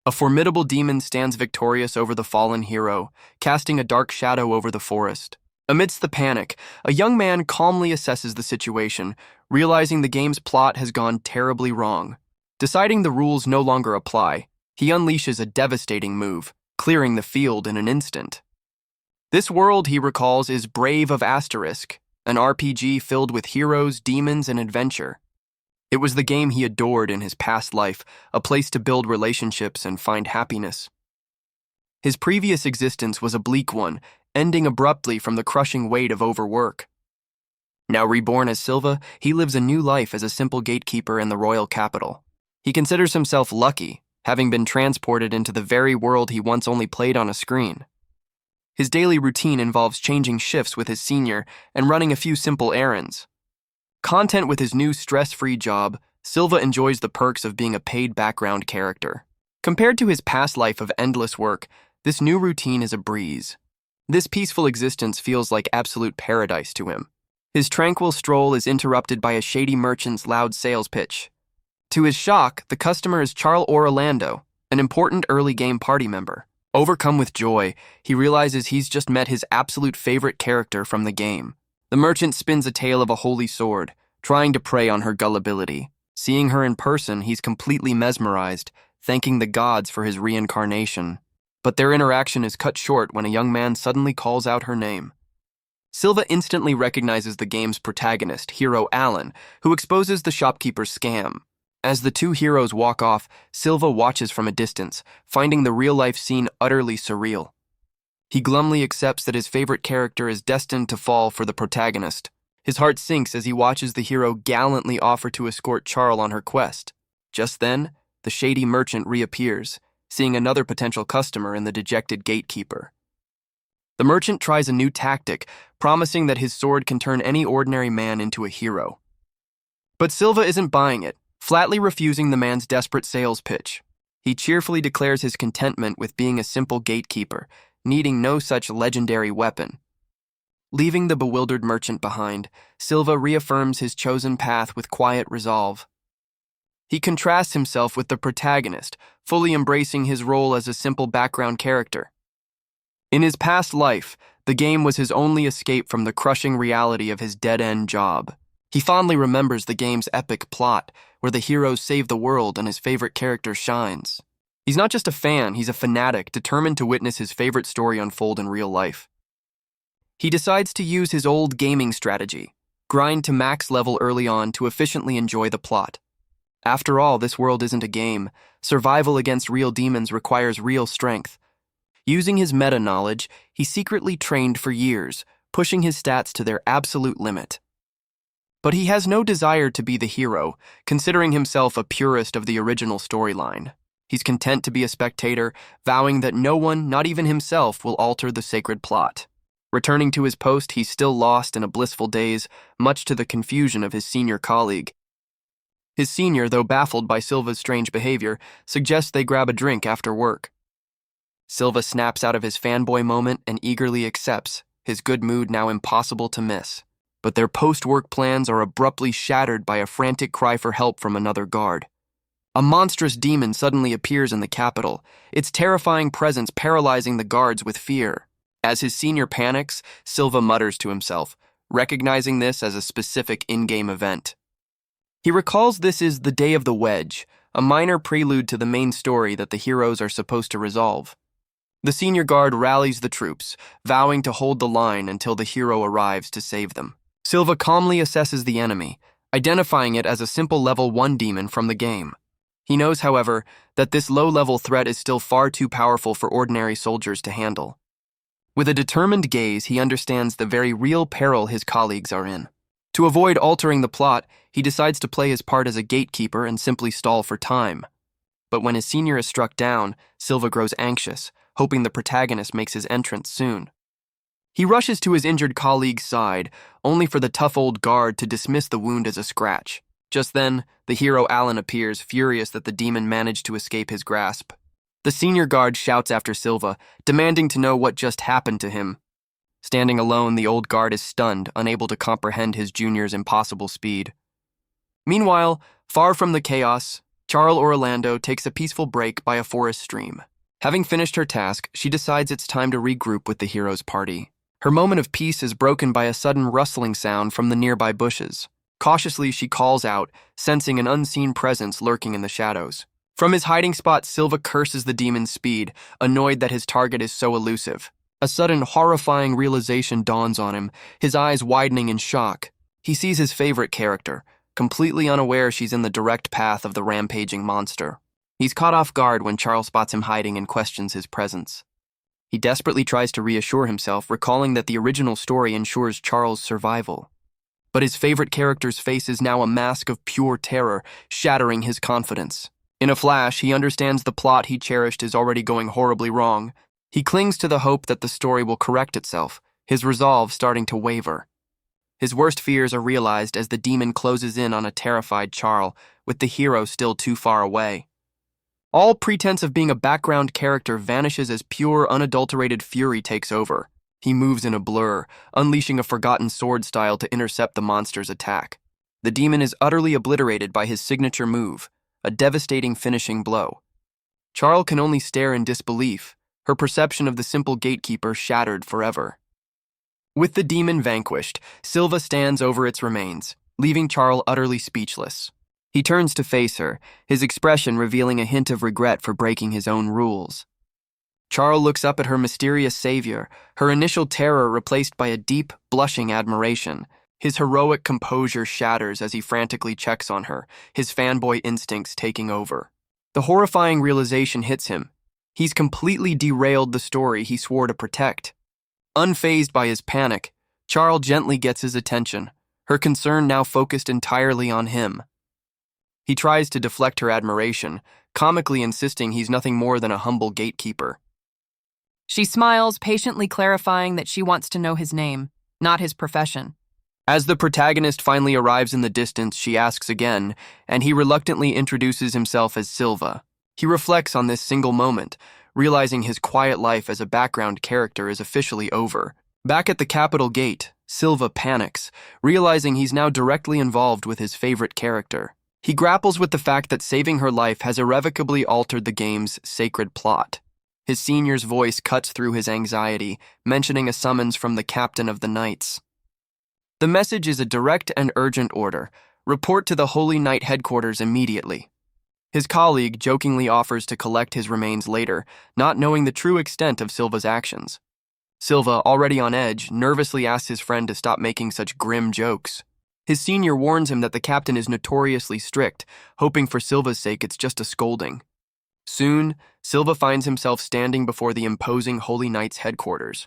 A formidable demon stands victorious over the fallen hero, casting a dark shadow over the forest. Amidst the panic, a young man calmly assesses the situation, realizing the game's plot has gone terribly wrong. Deciding the rules no longer apply, he unleashes a devastating move, clearing the field in an instant. This world, he recalls, is Brave of Asterisk, an RPG filled with heroes, demons, and adventure. It was the game he adored in his past life, a place to build relationships and find happiness. His previous existence was a bleak one, ending abruptly from the crushing weight of overwork. Now reborn as Silva, he lives a new life as a simple gatekeeper in the royal capital. He considers himself lucky, having been transported into the very world he once only played on a screen. His daily routine involves changing shifts with his senior and running a few simple errands. Content with his new stress-free job, Silva enjoys the perks of being a paid background character. Compared to his past life of endless work, this new routine is a breeze. This peaceful existence feels like absolute paradise to him. His tranquil stroll is interrupted by a shady merchant's loud sales pitch. To his shock, the customer is Charl Orlando, an important early-game party member. Overcome with joy, he realizes he's just met his absolute favorite character from the game. The merchant spins a tale of a holy sword, trying to prey on her gullibility. Seeing her in person, he's completely mesmerized, thanking the gods for his reincarnation. But their interaction is cut short when a young man suddenly calls out her name. Silva instantly recognizes the game's protagonist, hero Alan, who exposes the shopkeeper's scam. As the two heroes walk off, Silva watches from a distance, finding the real-life scene utterly surreal. He glumly accepts that his favorite character is destined to fall for the protagonist. His heart sinks as he watches the hero gallantly offer to escort Charl on her quest. Just then, the shady merchant reappears, seeing another potential customer in the dejected gatekeeper. The merchant tries a new tactic, promising that his sword can turn any ordinary man into a hero. But Silva isn't buying it, flatly refusing the man's desperate sales pitch. He cheerfully declares his contentment with being a simple gatekeeper, needing no such legendary weapon. Leaving the bewildered merchant behind, Silva reaffirms his chosen path with quiet resolve. He contrasts himself with the protagonist, fully embracing his role as a simple background character. In his past life, the game was his only escape from the crushing reality of his dead-end job. He fondly remembers the game's epic plot, where the heroes save the world and his favorite character shines. He's not just a fan, he's a fanatic, determined to witness his favorite story unfold in real life. He decides to use his old gaming strategy, grind to max level early on to efficiently enjoy the plot. After all, this world isn't a game. Survival against real demons requires real strength. Using his meta-knowledge, he secretly trained for years, pushing his stats to their absolute limit. But he has no desire to be the hero, considering himself a purist of the original storyline. He's content to be a spectator, vowing that no one, not even himself, will alter the sacred plot. Returning to his post, he's still lost in a blissful daze, much to the confusion of his senior colleague. His senior, though baffled by Silva's strange behavior, suggests they grab a drink after work. Silva snaps out of his fanboy moment and eagerly accepts, his good mood now impossible to miss. But their post-work plans are abruptly shattered by a frantic cry for help from another guard. A monstrous demon suddenly appears in the capital, its terrifying presence paralyzing the guards with fear. As his senior panics, Silva mutters to himself, recognizing this as a specific in-game event. He recalls this is the Day of the Wedge, a minor prelude to the main story that the heroes are supposed to resolve. The senior guard rallies the troops, vowing to hold the line until the hero arrives to save them. Silva calmly assesses the enemy, identifying it as a simple level 1 demon from the game. He knows, however, that this low-level threat is still far too powerful for ordinary soldiers to handle. With a determined gaze, he understands the very real peril his colleagues are in. To avoid altering the plot, he decides to play his part as a gatekeeper and simply stall for time. But when his senior is struck down, Silva grows anxious, hoping the protagonist makes his entrance soon. He rushes to his injured colleague's side, only for the tough old guard to dismiss the wound as a scratch. Just then, the hero Alan appears, furious that the demon managed to escape his grasp. The senior guard shouts after Silva, demanding to know what just happened to him. Standing alone, the old guard is stunned, unable to comprehend his junior's impossible speed. Meanwhile, far from the chaos, Charl Orlando takes a peaceful break by a forest stream. Having finished her task, she decides it's time to regroup with the hero's party. Her moment of peace is broken by a sudden rustling sound from the nearby bushes. Cautiously, she calls out, sensing an unseen presence lurking in the shadows. From his hiding spot, Silva curses the demon's speed, annoyed that his target is so elusive. A sudden, horrifying realization dawns on him, his eyes widening in shock. He sees his favorite character, completely unaware she's in the direct path of the rampaging monster. He's caught off guard when Charl spots him hiding and questions his presence. He desperately tries to reassure himself, recalling that the original story ensures Charl's survival. But his favorite character's face is now a mask of pure terror, shattering his confidence. In a flash, he understands the plot he cherished is already going horribly wrong. He clings to the hope that the story will correct itself, his resolve starting to waver. His worst fears are realized as the demon closes in on a terrified Charl, with the hero still too far away. All pretense of being a background character vanishes as pure, unadulterated fury takes over. He moves in a blur, unleashing a forgotten sword style to intercept the monster's attack. The demon is utterly obliterated by his signature move, a devastating finishing blow. Charl can only stare in disbelief, her perception of the simple gatekeeper shattered forever. With the demon vanquished, Silva stands over its remains, leaving Charl utterly speechless. He turns to face her, his expression revealing a hint of regret for breaking his own rules. Charl looks up at her mysterious savior, her initial terror replaced by a deep, blushing admiration. His heroic composure shatters as he frantically checks on her, his fanboy instincts taking over. The horrifying realization hits him. He's completely derailed the story he swore to protect. Unfazed by his panic, Charl gently gets his attention, her concern now focused entirely on him. He tries to deflect her admiration, comically insisting he's nothing more than a humble gatekeeper. She smiles, patiently clarifying that she wants to know his name, not his profession. As the protagonist finally arrives in the distance, she asks again, and he reluctantly introduces himself as Silva. He reflects on this single moment, realizing his quiet life as a background character is officially over. Back at the Capitol Gate, Silva panics, realizing he's now directly involved with his favorite character. He grapples with the fact that saving her life has irrevocably altered the game's sacred plot. His senior's voice cuts through his anxiety, mentioning a summons from the captain of the knights. The message is a direct and urgent order. Report to the Holy Knight headquarters immediately. His colleague jokingly offers to collect his remains later, not knowing the true extent of Silva's actions. Silva, already on edge, nervously asks his friend to stop making such grim jokes. His senior warns him that the captain is notoriously strict, hoping for Silva's sake it's just a scolding. Soon, Silva finds himself standing before the imposing Holy Knight's headquarters.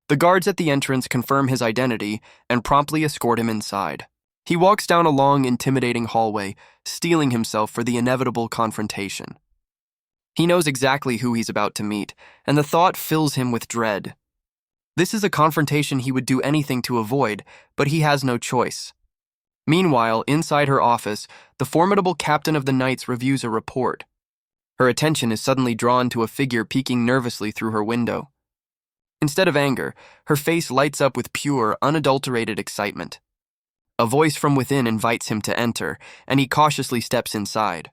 The guards at the entrance confirm his identity and promptly escort him inside. He walks down a long, intimidating hallway, steeling himself for the inevitable confrontation. He knows exactly who he's about to meet, and the thought fills him with dread. This is a confrontation he would do anything to avoid, but he has no choice. Meanwhile, inside her office, the formidable captain of the Knights reviews a report. Her attention is suddenly drawn to a figure peeking nervously through her window. Instead of anger, her face lights up with pure, unadulterated excitement. A voice from within invites him to enter, and he cautiously steps inside.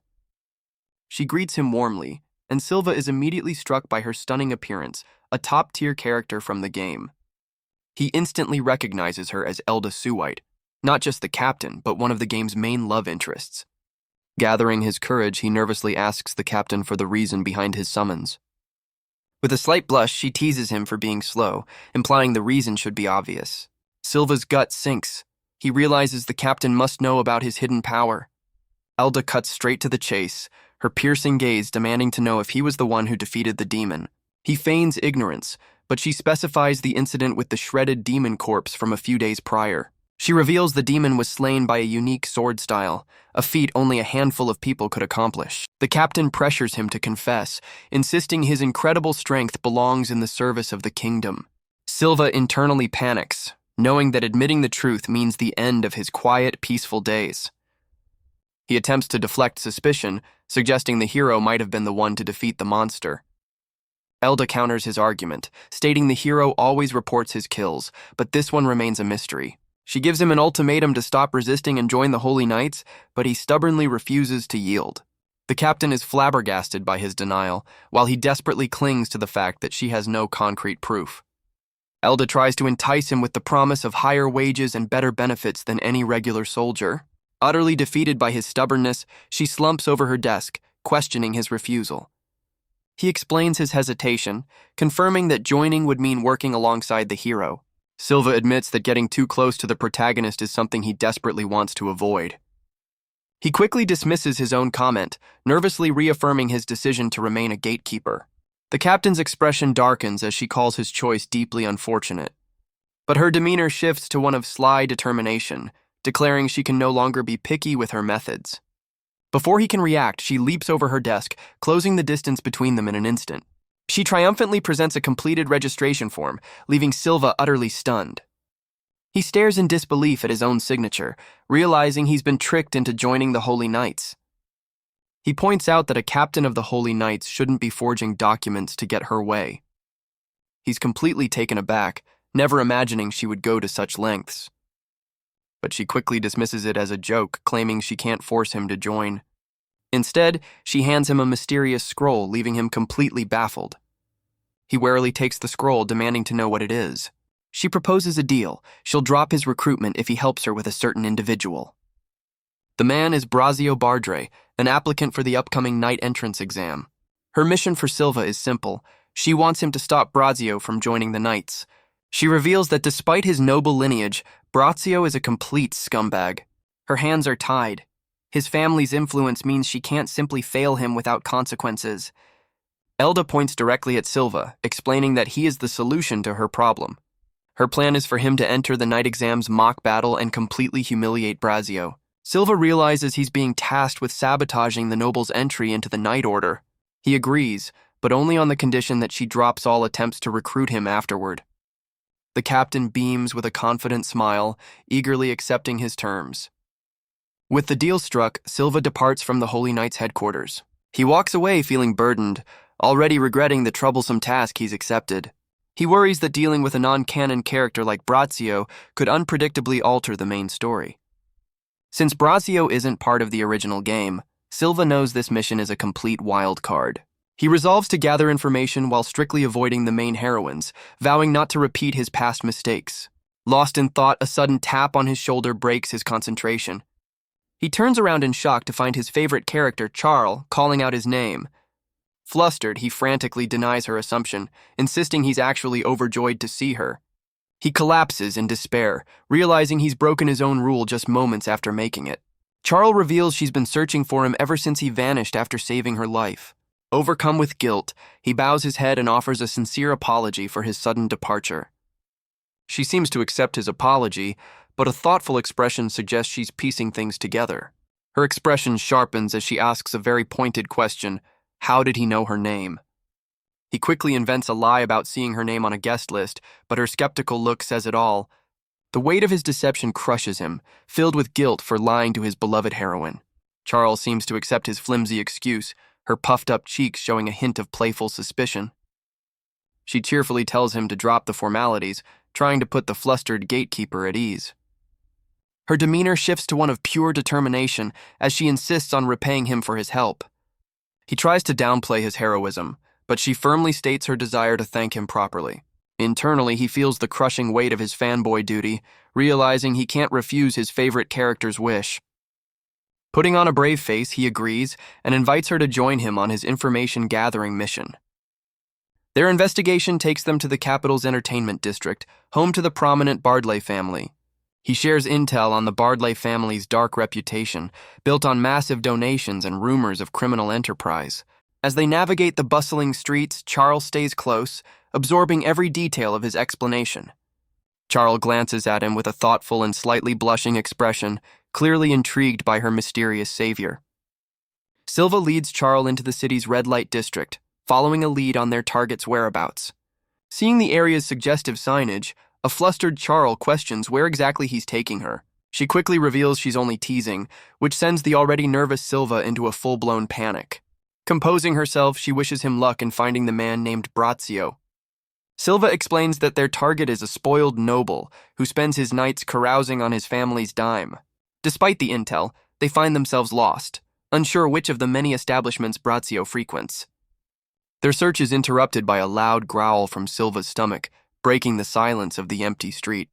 She greets him warmly, and Silva is immediately struck by her stunning appearance, a top-tier character from the game. He instantly recognizes her as Elda Suwite, not just the captain, but one of the game's main love interests. Gathering his courage, he nervously asks the captain for the reason behind his summons. With a slight blush, she teases him for being slow, implying the reason should be obvious. Silva's gut sinks. He realizes the captain must know about his hidden power. Elda cuts straight to the chase, her piercing gaze demanding to know if he was the one who defeated the demon. He feigns ignorance, but she specifies the incident with the shredded demon corpse from a few days prior. She reveals the demon was slain by a unique sword style, a feat only a handful of people could accomplish. The captain pressures him to confess, insisting his incredible strength belongs in the service of the kingdom. Silva internally panics, knowing that admitting the truth means the end of his quiet, peaceful days. He attempts to deflect suspicion, suggesting the hero might have been the one to defeat the monster. Elda counters his argument, stating the hero always reports his kills, but this one remains a mystery. She gives him an ultimatum to stop resisting and join the Holy Knights, but he stubbornly refuses to yield. The captain is flabbergasted by his denial, while he desperately clings to the fact that she has no concrete proof. Elda tries to entice him with the promise of higher wages and better benefits than any regular soldier. Utterly defeated by his stubbornness, she slumps over her desk, questioning his refusal. He explains his hesitation, confirming that joining would mean working alongside the hero. Silva admits that getting too close to the protagonist is something he desperately wants to avoid. He quickly dismisses his own comment, nervously reaffirming his decision to remain a gatekeeper. The captain's expression darkens as she calls his choice deeply unfortunate. But her demeanor shifts to one of sly determination, declaring she can no longer be picky with her methods. Before he can react, she leaps over her desk, closing the distance between them in an instant. She triumphantly presents a completed registration form, leaving Silva utterly stunned. He stares in disbelief at his own signature, realizing he's been tricked into joining the Holy Knights. He points out that a captain of the Holy Knights shouldn't be forging documents to get her way. He's completely taken aback, never imagining she would go to such lengths. But she quickly dismisses it as a joke, claiming she can't force him to join. Instead, she hands him a mysterious scroll, leaving him completely baffled. He warily takes the scroll, demanding to know what it is. She proposes a deal. She'll drop his recruitment if he helps her with a certain individual. The man is Brazio, an applicant for the upcoming knight entrance exam. Her mission for Silva is simple. She wants him to stop Brazio from joining the knights. She reveals that despite his noble lineage, Brazio is a complete scumbag. Her hands are tied. His family's influence means she can't simply fail him without consequences. Elda points directly at Silva, explaining that he is the solution to her problem. Her plan is for him to enter the night exam's mock battle and completely humiliate Brazio. Silva realizes he's being tasked with sabotaging the noble's entry into the Knight Order. He agrees, but only on the condition that she drops all attempts to recruit him afterward. The captain beams with a confident smile, eagerly accepting his terms. With the deal struck, Silva departs from the Holy Knight's headquarters. He walks away feeling burdened, already regretting the troublesome task he's accepted. He worries that dealing with a non-canon character like Brazio could unpredictably alter the main story. Since Brazio isn't part of the original game, Silva knows this mission is a complete wild card. He resolves to gather information while strictly avoiding the main heroines, vowing not to repeat his past mistakes. Lost in thought, a sudden tap on his shoulder breaks his concentration. He turns around in shock to find his favorite character, Charl, calling out his name. Flustered, he frantically denies her assumption, insisting he's actually overjoyed to see her. He collapses in despair, realizing he's broken his own rule just moments after making it. Charl reveals she's been searching for him ever since he vanished after saving her life. Overcome with guilt, he bows his head and offers a sincere apology for his sudden departure. She seems to accept his apology, but a thoughtful expression suggests she's piecing things together. Her expression sharpens as she asks a very pointed question: how did he know her name? He quickly invents a lie about seeing her name on a guest list, but her skeptical look says it all. The weight of his deception crushes him, filled with guilt for lying to his beloved heroine. Charl seems to accept his flimsy excuse, her puffed-up cheeks showing a hint of playful suspicion. She cheerfully tells him to drop the formalities, trying to put the flustered gatekeeper at ease. Her demeanor shifts to one of pure determination as she insists on repaying him for his help. He tries to downplay his heroism, but she firmly states her desire to thank him properly. Internally, he feels the crushing weight of his fanboy duty, realizing he can't refuse his favorite character's wish. Putting on a brave face, he agrees and invites her to join him on his information-gathering mission. Their investigation takes them to the capital's entertainment district, home to the prominent Bardley family. He shares intel on the Bardley family's dark reputation, built on massive donations and rumors of criminal enterprise. As they navigate the bustling streets, Charl stays close, absorbing every detail of his explanation. Charl glances at him with a thoughtful and slightly blushing expression, clearly intrigued by her mysterious savior. Silva leads Charl into the city's red light district, following a lead on their target's whereabouts. Seeing the area's suggestive signage, a flustered Charl questions where exactly he's taking her. She quickly reveals she's only teasing, which sends the already nervous Silva into a full-blown panic. Composing herself, she wishes him luck in finding the man named Brazio. Silva explains that their target is a spoiled noble who spends his nights carousing on his family's dime. Despite the intel, they find themselves lost. unsure which of the many establishments Brazio frequents. Their search is interrupted by a loud growl from Silva's stomach, breaking the silence of the empty street.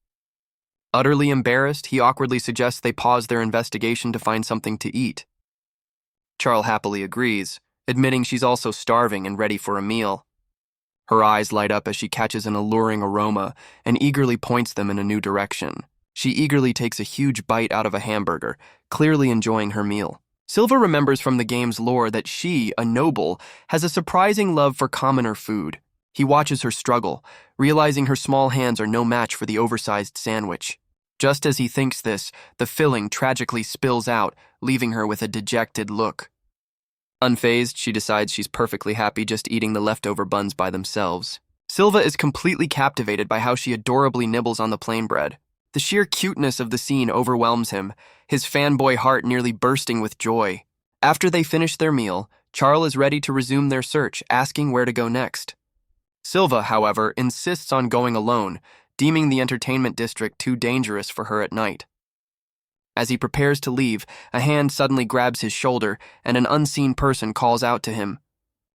Utterly embarrassed, he awkwardly suggests they pause their investigation to find something to eat. Charl happily agrees, admitting she's also starving and ready for a meal. Her eyes light up as she catches an alluring aroma and eagerly points them in a new direction. She eagerly takes a huge bite out of a hamburger, clearly enjoying her meal. Silva remembers from the game's lore that she, a noble, has a surprising love for commoner food. He watches her struggle, realizing her small hands are no match for the oversized sandwich. Just as he thinks this, the filling tragically spills out, leaving her with a dejected look. Unfazed, she decides she's perfectly happy just eating the leftover buns by themselves. Silva is completely captivated by how she adorably nibbles on the plain bread. The sheer cuteness of the scene overwhelms him, his fanboy heart nearly bursting with joy. After they finish their meal, Charl is ready to resume their search, asking where to go next. Silva, however, insists on going alone, deeming the entertainment district too dangerous for her at night. As he prepares to leave, a hand suddenly grabs his shoulder, and an unseen person calls out to him.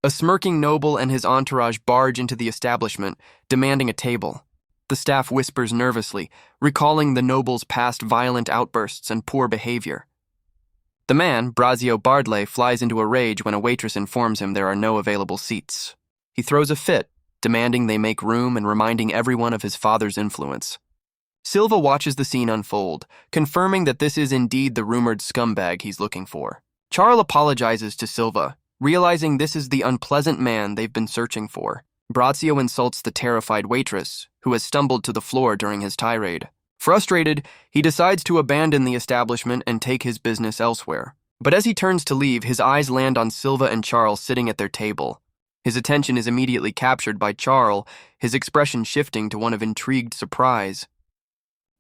A smirking noble and his entourage barge into the establishment, demanding a table. The staff whispers nervously, recalling the noble's past violent outbursts and poor behavior. The man, Brazio Bardley, flies into a rage when a waitress informs him there are no available seats. He throws a fit, demanding they make room and reminding everyone of his father's influence. Silva watches the scene unfold, confirming that this is indeed the rumored scumbag he's looking for. Charl apologizes to Silva, realizing this is the unpleasant man they've been searching for. Brazio insults the terrified waitress, who has stumbled to the floor during his tirade. Frustrated, he decides to abandon the establishment and take his business elsewhere. But as he turns to leave, his eyes land on Silva and Charl sitting at their table. His attention is immediately captured by Charl, his expression shifting to one of intrigued surprise.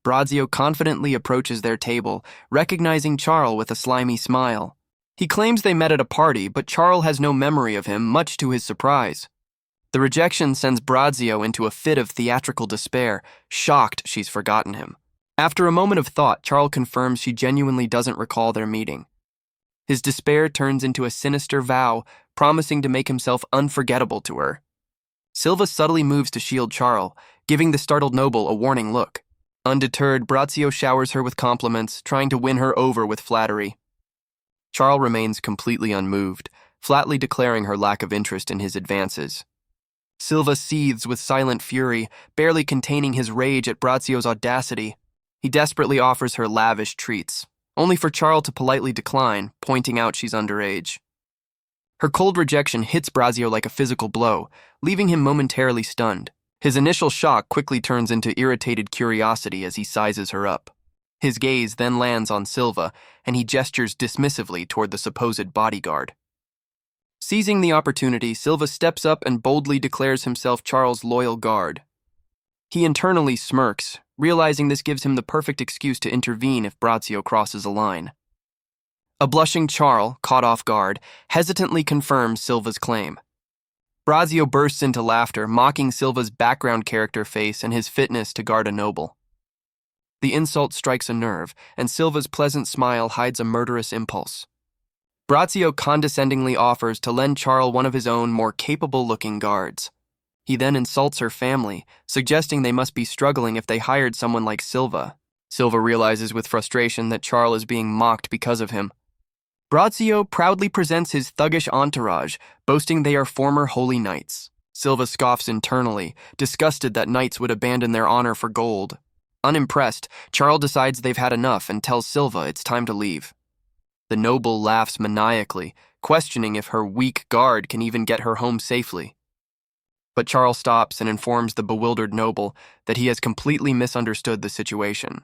Brazio confidently approaches their table, recognizing Charl with a slimy smile. He claims they met at a party, but Charl has no memory of him, much to his surprise. The rejection sends Brazio into a fit of theatrical despair, shocked she's forgotten him. After a moment of thought, Charl confirms she genuinely doesn't recall their meeting. His despair turns into a sinister vow, promising to make himself unforgettable to her. Silva subtly moves to shield Charl, giving the startled noble a warning look. Undeterred, Brazio showers her with compliments, trying to win her over with flattery. Charl remains completely unmoved, flatly declaring her lack of interest in his advances. Silva seethes with silent fury, barely containing his rage at Brazio's audacity. He desperately offers her lavish treats, only for Charl to politely decline, pointing out she's underage. Her cold rejection hits Brazio like a physical blow, leaving him momentarily stunned. His initial shock quickly turns into irritated curiosity as he sizes her up. His gaze then lands on Silva, and he gestures dismissively toward the supposed bodyguard. Seizing the opportunity, Silva steps up and boldly declares himself Charl's loyal guard. He internally smirks, realizing this gives him the perfect excuse to intervene if Brazio crosses a line. A blushing Charl, caught off guard, hesitantly confirms Silva's claim. Brazio bursts into laughter, mocking Silva's background character face and his fitness to guard a noble. The insult strikes a nerve, and Silva's pleasant smile hides a murderous impulse. Brazio condescendingly offers to lend Charl one of his own more capable-looking guards. He then insults her family, suggesting they must be struggling if they hired someone like Silva. Silva realizes with frustration that Charl is being mocked because of him. Brazio proudly presents his thuggish entourage, boasting they are former holy knights. Silva scoffs internally, disgusted that knights would abandon their honor for gold. Unimpressed, Charl decides they've had enough and tells Silva it's time to leave. The noble laughs maniacally, questioning if her weak guard can even get her home safely. But Charl stops and informs the bewildered noble that he has completely misunderstood the situation.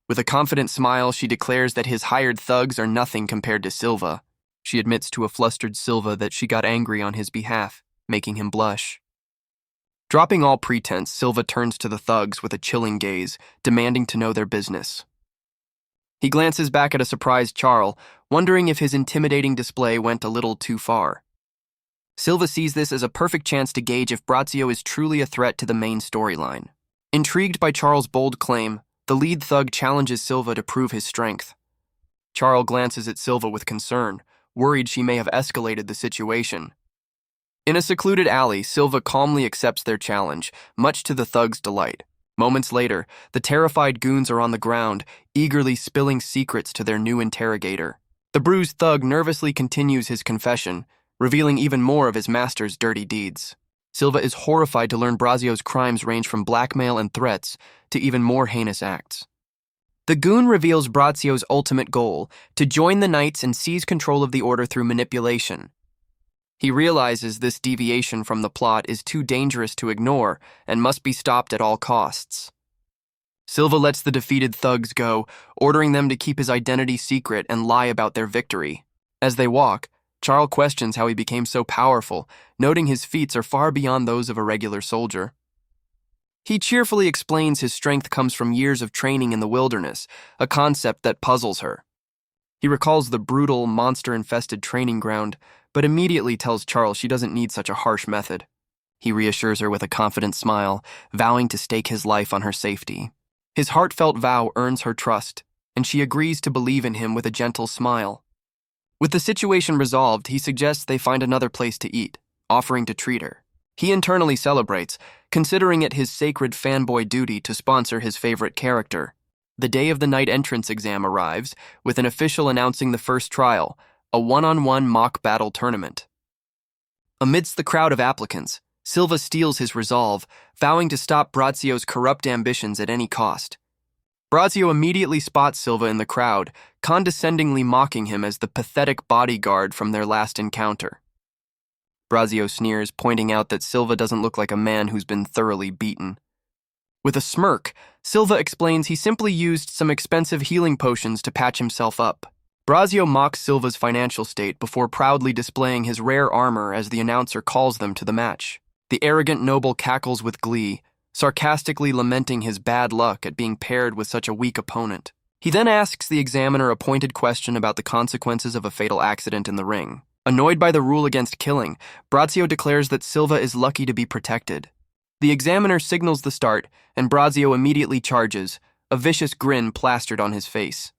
With a confident smile, she declares that his hired thugs are nothing compared to Silva. She admits to a flustered Silva that she got angry on his behalf, making him blush. Dropping all pretense, Silva turns to the thugs with a chilling gaze, demanding to know their business. He glances back at a surprised Charl, wondering if his intimidating display went a little too far. Silva sees this as a perfect chance to gauge if Brazio is truly a threat to the main storyline. Intrigued by Charl's bold claim, the lead thug challenges Silva to prove his strength. Charl glances at Silva with concern, worried she may have escalated the situation. In a secluded alley, Silva calmly accepts their challenge, much to the thug's delight. Moments later, the terrified goons are on the ground, eagerly spilling secrets to their new interrogator. The bruised thug nervously continues his confession, revealing even more of his master's dirty deeds. Silva is horrified to learn Brazio's crimes range from blackmail and threats to even more heinous acts. The goon reveals Brazio's ultimate goal, to join the Knights and seize control of the Order through manipulation. He realizes this deviation from the plot is too dangerous to ignore and must be stopped at all costs. Silva lets the defeated thugs go, ordering them to keep his identity secret and lie about their victory. As they walk, Charl questions how he became so powerful, noting his feats are far beyond those of a regular soldier. He cheerfully explains his strength comes from years of training in the wilderness, a concept that puzzles her. He recalls the brutal, monster-infested training ground, but immediately tells Charl she doesn't need such a harsh method. He reassures her with a confident smile, vowing to stake his life on her safety. His heartfelt vow earns her trust, and she agrees to believe in him with a gentle smile. With the situation resolved, he suggests they find another place to eat, offering to treat her. He internally celebrates, considering it his sacred fanboy duty to sponsor his favorite character. The day of the night entrance exam arrives, with an official announcing the first trial, a one-on-one mock battle tournament. Amidst the crowd of applicants, Silva steels his resolve, vowing to stop Brazio's corrupt ambitions at any cost. Brazio immediately spots Silva in the crowd, condescendingly mocking him as the pathetic bodyguard from their last encounter. Brazio sneers, pointing out that Silva doesn't look like a man who's been thoroughly beaten. With a smirk, Silva explains he simply used some expensive healing potions to patch himself up. Brazio mocks Silva's financial state before proudly displaying his rare armor as the announcer calls them to the match. The arrogant noble cackles with glee, sarcastically lamenting his bad luck at being paired with such a weak opponent. He then asks the examiner a pointed question about the consequences of a fatal accident in the ring. Annoyed by the rule against killing, Brazio declares that Silva is lucky to be protected. The examiner signals the start, and Brazio immediately charges, a vicious grin plastered on his face.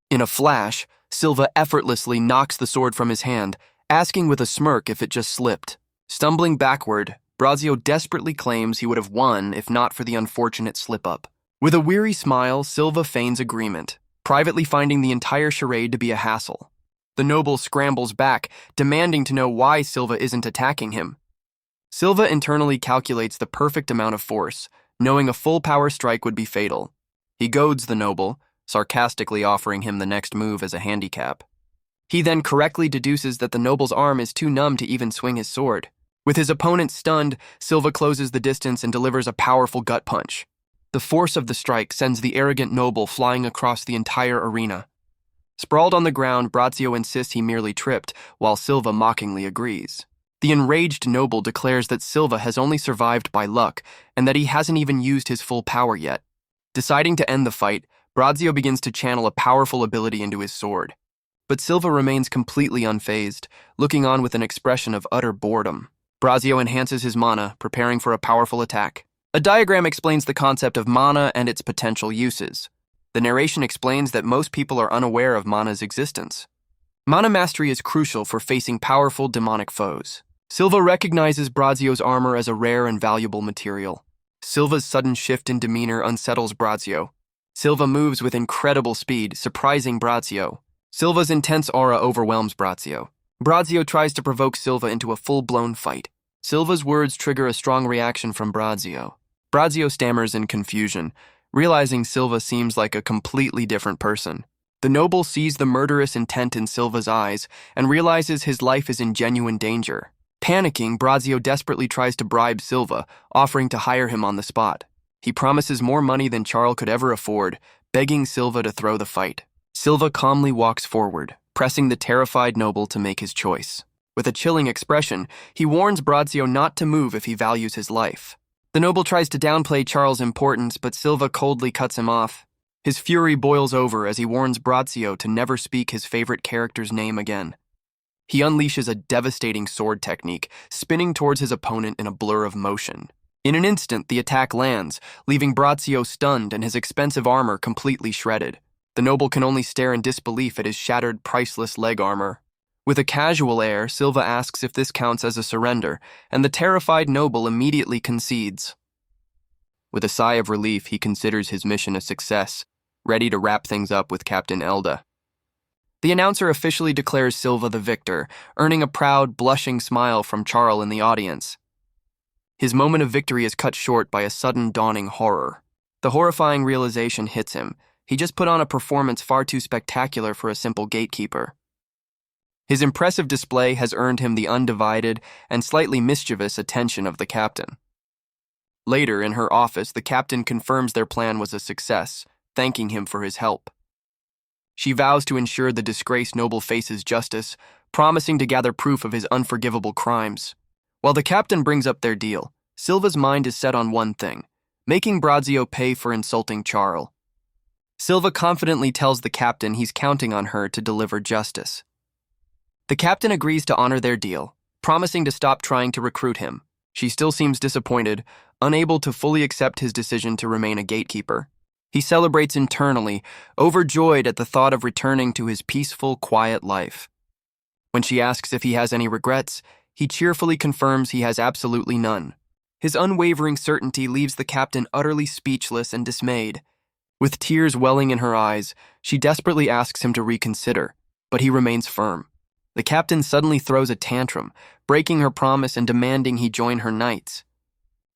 In a flash, Silva effortlessly knocks the sword from his hand, asking with a smirk if it just slipped. Stumbling backward, Brazio desperately claims he would have won if not for the unfortunate slip-up. With a weary smile, Silva feigns agreement, privately finding the entire charade to be a hassle. The noble scrambles back, demanding to know why Silva isn't attacking him. Silva internally calculates the perfect amount of force, knowing a full power strike would be fatal. He goads the noble, sarcastically offering him the next move as a handicap. He then correctly deduces that the noble's arm is too numb to even swing his sword. With his opponent stunned, Silva closes the distance and delivers a powerful gut punch. The force of the strike sends the arrogant noble flying across the entire arena. Sprawled on the ground, Brazio insists he merely tripped, while Silva mockingly agrees. The enraged noble declares that Silva has only survived by luck and that he hasn't even used his full power yet. Deciding to end the fight, Brazio begins to channel a powerful ability into his sword. But Silva remains completely unfazed, looking on with an expression of utter boredom. Brazio enhances his mana, preparing for a powerful attack. A diagram explains the concept of mana and its potential uses. The narration explains that most people are unaware of mana's existence. Mana mastery is crucial for facing powerful demonic foes. Silva recognizes Brazio's armor as a rare and valuable material. Silva's sudden shift in demeanor unsettles Brazio. Silva moves with incredible speed, surprising Brazio. Silva's intense aura overwhelms Brazio. Brazio tries to provoke Silva into a full-blown fight. Silva's words trigger a strong reaction from Brazio. Brazio stammers in confusion, realizing Silva seems like a completely different person. The noble sees the murderous intent in Silva's eyes and realizes his life is in genuine danger. Panicking, Brazio desperately tries to bribe Silva, offering to hire him on the spot. He promises more money than Charl could ever afford, begging Silva to throw the fight. Silva calmly walks forward, pressing the terrified noble to make his choice. With a chilling expression, he warns Brazio not to move if he values his life. The noble tries to downplay Charl's importance, but Silva coldly cuts him off. His fury boils over as he warns Brazio to never speak his favorite character's name again. He unleashes a devastating sword technique, spinning towards his opponent in a blur of motion. In an instant, the attack lands, leaving Brazio stunned and his expensive armor completely shredded. The noble can only stare in disbelief at his shattered, priceless leg armor. With a casual air, Silva asks if this counts as a surrender, and the terrified noble immediately concedes. With a sigh of relief, he considers his mission a success, ready to wrap things up with Captain Elda. The announcer officially declares Silva the victor, earning a proud, blushing smile from Charl in the audience. His moment of victory is cut short by a sudden dawning horror. The horrifying realization hits him. He just put on a performance far too spectacular for a simple gatekeeper. His impressive display has earned him the undivided and slightly mischievous attention of the captain. Later, in her office, the captain confirms their plan was a success, thanking him for his help. She vows to ensure the disgraced noble faces justice, promising to gather proof of his unforgivable crimes. While the captain brings up their deal, Silva's mind is set on one thing: making Brazio pay for insulting Charl. Silva confidently tells the captain he's counting on her to deliver justice. The captain agrees to honor their deal, promising to stop trying to recruit him. She still seems disappointed, unable to fully accept his decision to remain a gatekeeper. He celebrates internally, overjoyed at the thought of returning to his peaceful, quiet life. When she asks if he has any regrets, he cheerfully confirms he has absolutely none. His unwavering certainty leaves the captain utterly speechless and dismayed. With tears welling in her eyes, she desperately asks him to reconsider, but he remains firm. The captain suddenly throws a tantrum, breaking her promise and demanding he join her knights.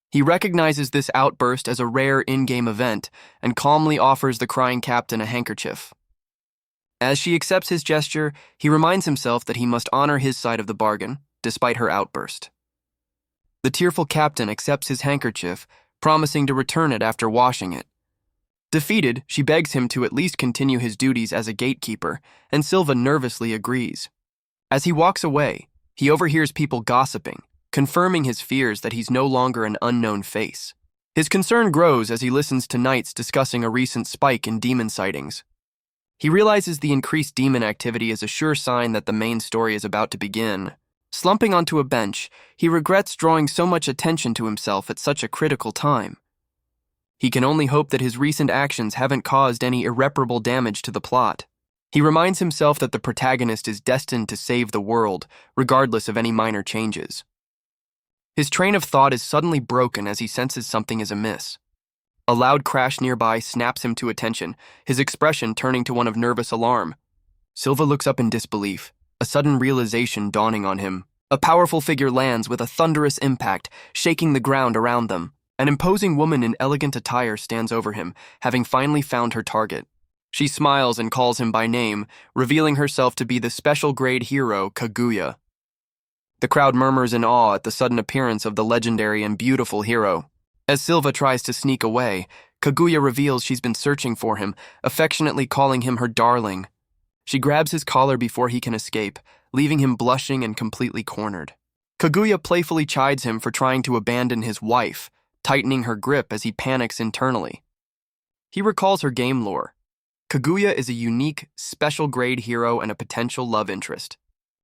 He recognizes this outburst as a rare in-game event and calmly offers the crying captain a handkerchief. As she accepts his gesture, he reminds himself that he must honor his side of the bargain, despite her outburst. The tearful captain accepts his handkerchief, promising to return it after washing it. Defeated, she begs him to at least continue his duties as a gatekeeper, and Silva nervously agrees. As he walks away, he overhears people gossiping, confirming his fears that he's no longer an unknown face. His concern grows as he listens to knights discussing a recent spike in demon sightings. He realizes the increased demon activity is a sure sign that the main story is about to begin. Slumping onto a bench, he regrets drawing so much attention to himself at such a critical time. He can only hope that his recent actions haven't caused any irreparable damage to the plot. He reminds himself that the protagonist is destined to save the world, regardless of any minor changes. His train of thought is suddenly broken as he senses something is amiss. A loud crash nearby snaps him to attention, his expression turning to one of nervous alarm. Silva looks up in disbelief, a sudden realization dawning on him. A powerful figure lands with a thunderous impact, shaking the ground around them. An imposing woman in elegant attire stands over him, having finally found her target. She smiles and calls him by name, revealing herself to be the special-grade hero, Kaguya. The crowd murmurs in awe at the sudden appearance of the legendary and beautiful hero. As Silva tries to sneak away, Kaguya reveals she's been searching for him, affectionately calling him her darling. She grabs his collar before he can escape, leaving him blushing and completely cornered. Kaguya playfully chides him for trying to abandon his wife, tightening her grip as he panics internally. He recalls her game lore. Kaguya is a unique, special-grade hero and a potential love interest.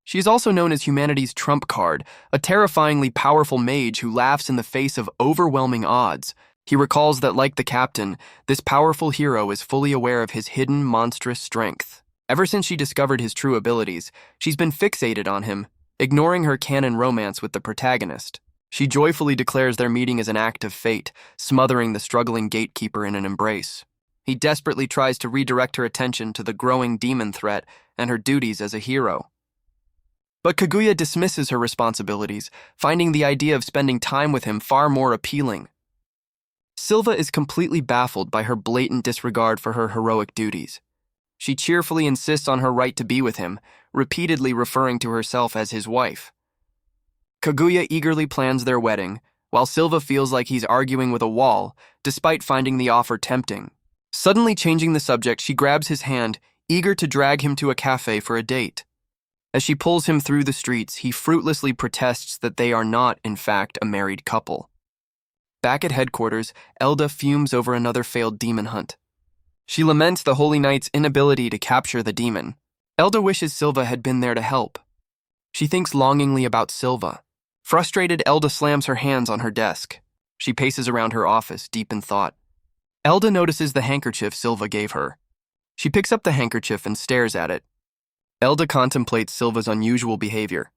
She is also known as humanity's trump card, a terrifyingly powerful mage who laughs in the face of overwhelming odds. He recalls that, like the captain, this powerful hero is fully aware of his hidden, monstrous strength. Ever since she discovered his true abilities, she's been fixated on him, ignoring her canon romance with the protagonist. She joyfully declares their meeting as an act of fate, smothering the struggling gatekeeper in an embrace. He desperately tries to redirect her attention to the growing demon threat and her duties as a hero. But Kaguya dismisses her responsibilities, finding the idea of spending time with him far more appealing. Silva is completely baffled by her blatant disregard for her heroic duties. She cheerfully insists on her right to be with him, repeatedly referring to herself as his wife. Kaguya eagerly plans their wedding, while Silva feels like he's arguing with a wall, despite finding the offer tempting. Suddenly changing the subject, she grabs his hand, eager to drag him to a cafe for a date. As she pulls him through the streets, he fruitlessly protests that they are not, in fact, a married couple. Back at headquarters, Elda fumes over another failed demon hunt. She laments the Holy Knight's inability to capture the demon. Elda wishes Silva had been there to help. She thinks longingly about Silva. Frustrated, Elda slams her hands on her desk. She paces around her office, deep in thought. Elda notices the handkerchief Silva gave her. She picks up the handkerchief and stares at it. Elda contemplates Silva's unusual behavior.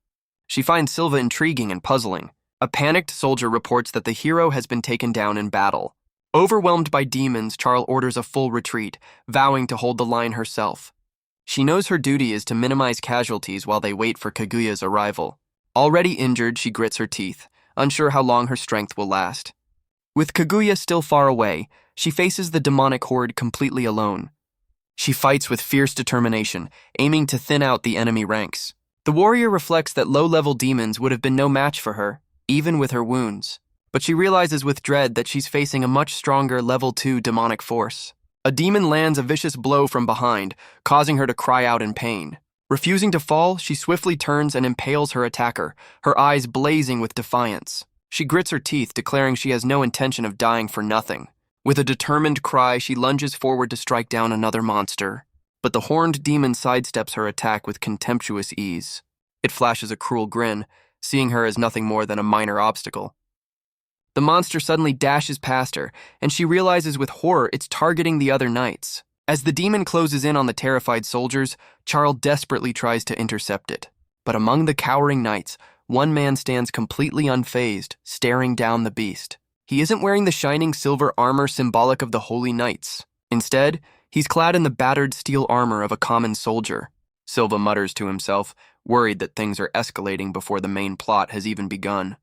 She finds Silva intriguing and puzzling. A panicked soldier reports that the hero has been taken down in battle. Overwhelmed by demons, Charl orders a full retreat, vowing to hold the line herself. She knows her duty is to minimize casualties while they wait for Kaguya's arrival. Already injured, she grits her teeth, unsure how long her strength will last. With Kaguya still far away, she faces the demonic horde completely alone. She fights with fierce determination, aiming to thin out the enemy ranks. The warrior reflects that low-level demons would have been no match for her, even with her wounds. But she realizes with dread that she's facing a much stronger level 2 demonic force. A demon lands a vicious blow from behind, causing her to cry out in pain. Refusing to fall, she swiftly turns and impales her attacker, her eyes blazing with defiance. She grits her teeth, declaring she has no intention of dying for nothing. With a determined cry, she lunges forward to strike down another monster. But the horned demon sidesteps her attack with contemptuous ease. It flashes a cruel grin, seeing her as nothing more than a minor obstacle. The monster suddenly dashes past her, and she realizes with horror it's targeting the other knights. As the demon closes in on the terrified soldiers, Charl desperately tries to intercept it. But among the cowering knights, one man stands completely unfazed, staring down the beast. He isn't wearing the shining silver armor symbolic of the holy knights. Instead, he's clad in the battered steel armor of a common soldier. Silva mutters to himself, worried that things are escalating before the main plot has even begun.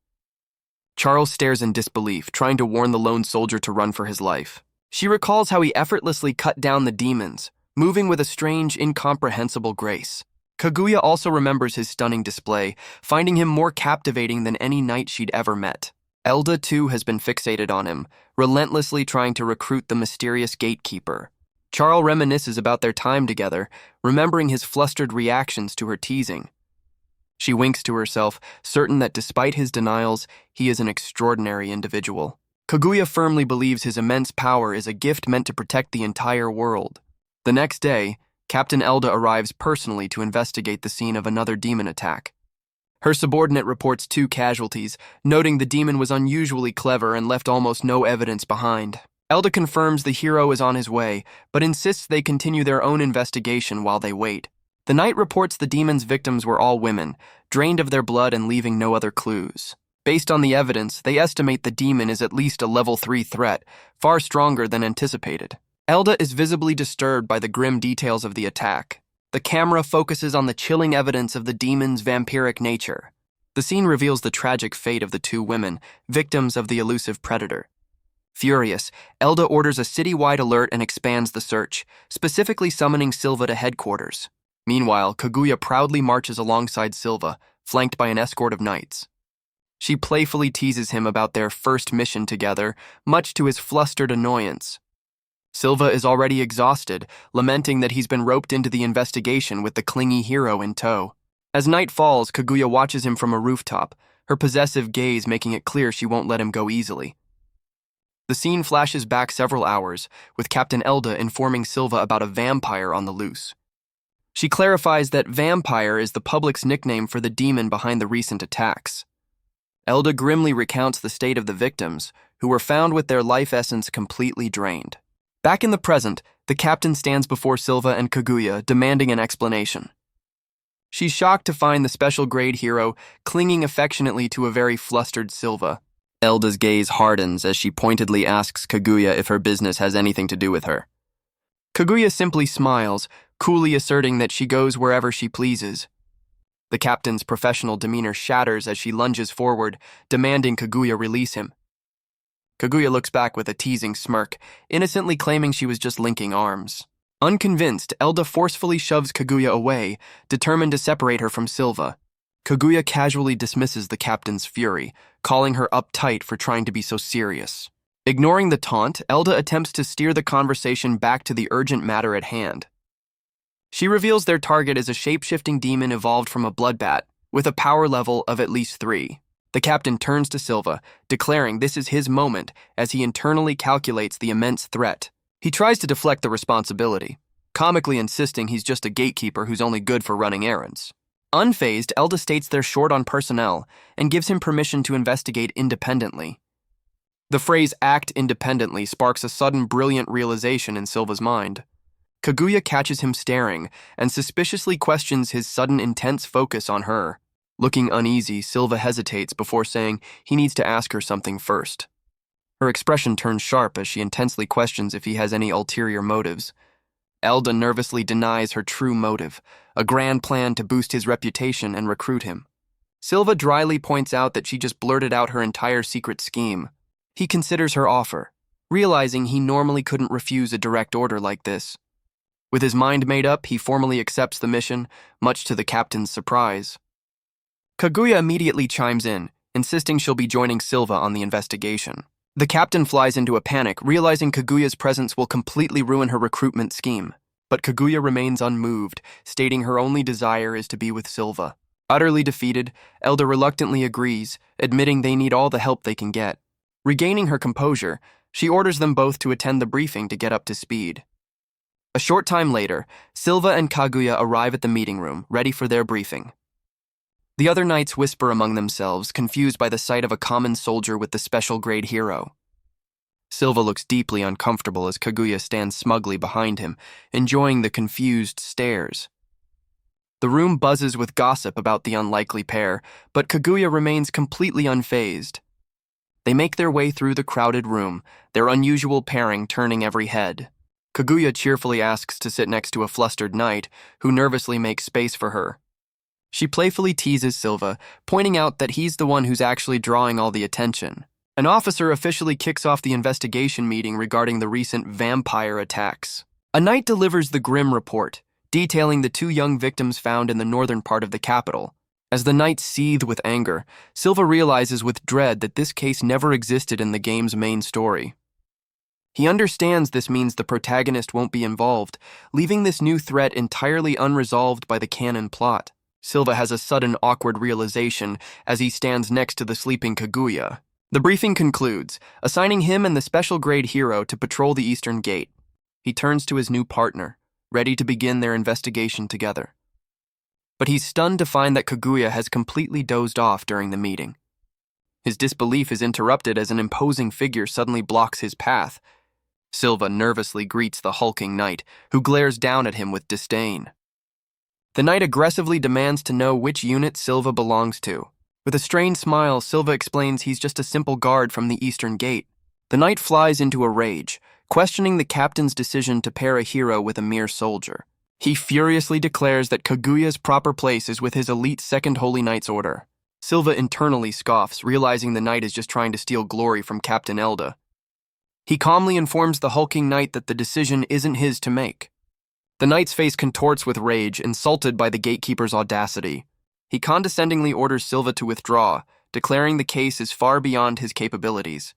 Charl stares in disbelief, trying to warn the lone soldier to run for his life. She recalls how he effortlessly cut down the demons, moving with a strange, incomprehensible grace. Kaguya also remembers his stunning display, finding him more captivating than any knight she'd ever met. Elda, too, has been fixated on him, relentlessly trying to recruit the mysterious gatekeeper. Charl reminisces about their time together, remembering his flustered reactions to her teasing. She winks to herself, certain that despite his denials, he is an extraordinary individual. Kaguya firmly believes his immense power is a gift meant to protect the entire world. The next day, Captain Elda arrives personally to investigate the scene of another demon attack. Her subordinate reports 2 casualties, noting the demon was unusually clever and left almost no evidence behind. Elda confirms the hero is on his way, but insists they continue their own investigation while they wait. The knight reports the demon's victims were all women, drained of their blood and leaving no other clues. Based on the evidence, they estimate the demon is at least a level 3 threat, far stronger than anticipated. Elda is visibly disturbed by the grim details of the attack. The camera focuses on the chilling evidence of the demon's vampiric nature. The scene reveals the tragic fate of the 2 women, victims of the elusive predator. Furious, Elda orders a citywide alert and expands the search, specifically summoning Silva to headquarters. Meanwhile, Kaguya proudly marches alongside Silva, flanked by an escort of knights. She playfully teases him about their first mission together, much to his flustered annoyance. Silva is already exhausted, lamenting that he's been roped into the investigation with the Clingy hero in tow. As night falls, Kaguya watches him from a rooftop, her possessive gaze making it clear she won't let him go easily. The scene flashes back several hours, with Captain Elda informing Silva about a vampire on the loose. She clarifies that vampire is the public's nickname for the demon behind the recent attacks. Elda grimly recounts the state of the victims, who were found with their life essence completely drained. Back in the present, the captain stands before Silva and Kaguya, demanding an explanation. She's shocked to find the special grade hero clinging affectionately to a very flustered Silva. Elda's gaze hardens as she pointedly asks Kaguya if her business has anything to do with her. Kaguya simply smiles, coolly asserting that she goes wherever she pleases. The captain's professional demeanor shatters as she lunges forward, demanding Kaguya release him. Kaguya looks back with a teasing smirk, innocently claiming she was just linking arms. Unconvinced, Elda forcefully shoves Kaguya away, determined to separate her from Silva. Kaguya casually dismisses the captain's fury, calling her uptight for trying to be so serious. Ignoring the taunt, Elda attempts to steer the conversation back to the urgent matter at hand. She reveals their target is a shape-shifting demon evolved from a bloodbat, with a power level of at least 3. The captain turns to Silva, declaring this is his moment as he internally calculates the immense threat. He tries to deflect the responsibility, comically insisting he's just a gatekeeper who's only good for running errands. Unfazed, Elda states they're short on personnel and gives him permission to investigate independently. The phrase act independently sparks a sudden brilliant realization in Silva's mind. Kaguya catches him staring and suspiciously questions his sudden intense focus on her. Looking uneasy, Silva hesitates before saying he needs to ask her something first. Her expression turns sharp as she intensely questions if he has any ulterior motives. Elda nervously denies her true motive, a grand plan to boost his reputation and recruit him. Silva dryly points out that she just blurted out her entire secret scheme. He considers her offer, realizing he normally couldn't refuse a direct order like this. With his mind made up, he formally accepts the mission, much to the captain's surprise. Kaguya immediately chimes in, insisting she'll be joining Silva on the investigation. The captain flies into a panic, realizing Kaguya's presence will completely ruin her recruitment scheme. But Kaguya remains unmoved, stating her only desire is to be with Silva. Utterly defeated, Elda reluctantly agrees, admitting they need all the help they can get. Regaining her composure, she orders them both to attend the briefing to get up to speed. A short time later, Silva and Kaguya arrive at the meeting room, ready for their briefing. The other knights whisper among themselves, confused by the sight of a common soldier with the special grade hero. Silva looks deeply uncomfortable as Kaguya stands smugly behind him, enjoying the confused stares. The room buzzes with gossip about the unlikely pair, but Kaguya remains completely unfazed. They make their way through the crowded room, their unusual pairing turning every head. Kaguya cheerfully asks to sit next to a flustered knight, who nervously makes space for her. She playfully teases Silva, pointing out that he's the one who's actually drawing all the attention. An officer officially kicks off the investigation meeting regarding the recent vampire attacks. A knight delivers the grim report, detailing the 2 young victims found in the northern part of the capital. As the knights seethe with anger, Silva realizes with dread that this case never existed in the game's main story. He understands this means the protagonist won't be involved, leaving this new threat entirely unresolved by the canon plot. Silva has a sudden awkward realization as he stands next to the sleeping Kaguya. The briefing concludes, assigning him and the special grade hero to patrol the eastern gate. He turns to his new partner, ready to begin their investigation together. But he's stunned to find that Kaguya has completely dozed off during the meeting. His disbelief is interrupted as an imposing figure suddenly blocks his path. Silva nervously greets the hulking knight, who glares down at him with disdain. The knight aggressively demands to know which unit Silva belongs to. With a strained smile, Silva explains he's just a simple guard from the eastern gate. The knight flies into a rage, questioning the captain's decision to pair a hero with a mere soldier. He furiously declares that Kaguya's proper place is with his elite Second Holy Knight's order. Silva internally scoffs, realizing the knight is just trying to steal glory from Captain Elda. He calmly informs the hulking knight that the decision isn't his to make. The knight's face contorts with rage, insulted by the gatekeeper's audacity. He condescendingly orders Silva to withdraw, declaring the case is far beyond his capabilities.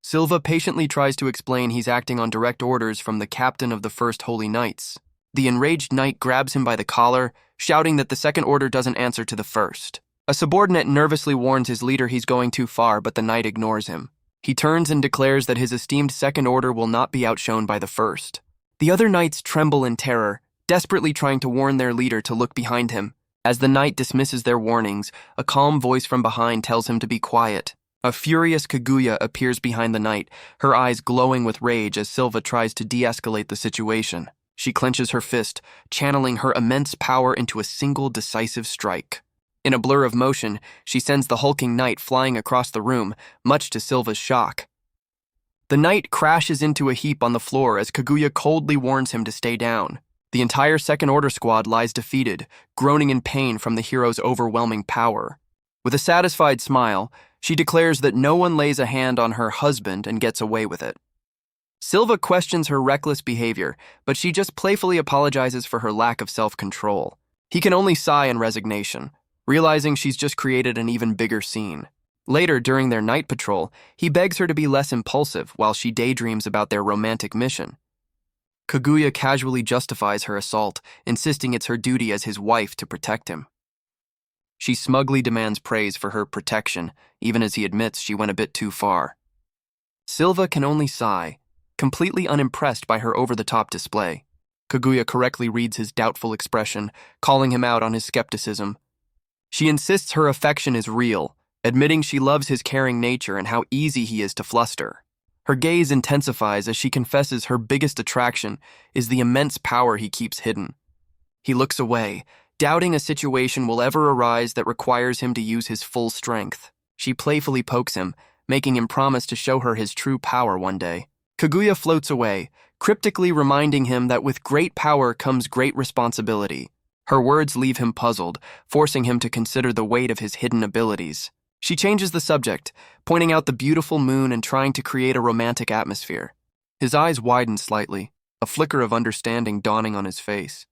Silva patiently tries to explain he's acting on direct orders from the captain of the First Holy Knights. The enraged knight grabs him by the collar, shouting that the Second Order doesn't answer to the First. A subordinate nervously warns his leader he's going too far, but the knight ignores him. He turns and declares that his esteemed Second Order will not be outshone by the First. The other knights tremble in terror, desperately trying to warn their leader to look behind him. As the knight dismisses their warnings, a calm voice from behind tells him to be quiet. A furious Kaguya appears behind the knight, her eyes glowing with rage as Silva tries to de-escalate the situation. She clenches her fist, channeling her immense power into a single decisive strike. In a blur of motion, she sends the hulking knight flying across the room, much to Silva's shock. The knight crashes into a heap on the floor as Kaguya coldly warns him to stay down. The entire Second Order squad lies defeated, groaning in pain from the hero's overwhelming power. With a satisfied smile, she declares that no one lays a hand on her husband and gets away with it. Silva questions her reckless behavior, but she just playfully apologizes for her lack of self-control. He can only sigh in resignation, realizing she's just created an even bigger scene. Later, during their night patrol, he begs her to be less impulsive while she daydreams about their romantic mission. Kaguya casually justifies her assault, insisting it's her duty as his wife to protect him. She smugly demands praise for her protection, even as he admits she went a bit too far. Silva can only sigh, completely unimpressed by her over-the-top display. Kaguya correctly reads his doubtful expression, calling him out on his skepticism. She insists her affection is real, admitting she loves his caring nature and how easy he is to fluster. Her gaze intensifies as she confesses her biggest attraction is the immense power he keeps hidden. He looks away, doubting a situation will ever arise that requires him to use his full strength. She playfully pokes him, making him promise to show her his true power one day. Kaguya floats away, cryptically reminding him that with great power comes great responsibility. Her words leave him puzzled, forcing him to consider the weight of his hidden abilities. She changes the subject, pointing out the beautiful moon and trying to create a romantic atmosphere. His eyes widen slightly, a flicker of understanding dawning on his face.